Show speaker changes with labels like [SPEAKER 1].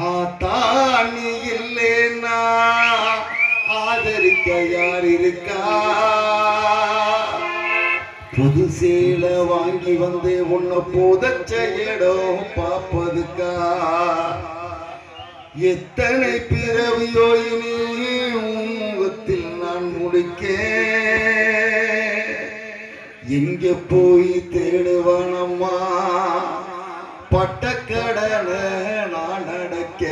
[SPEAKER 1] ஆத்தாணி இல்லைன்னா ஆதரிக்க யார் இருக்கா? புது சேலை வாங்கி வந்து உன்னை புதச்ச இடம் பார்ப்பதுக்கா? எத்தனை பிறவியோ இனி முகத்தில் நான் முடிக்க எங்க போய் தேடுவானம்மா பட்டக்கடனை நான் நடக்க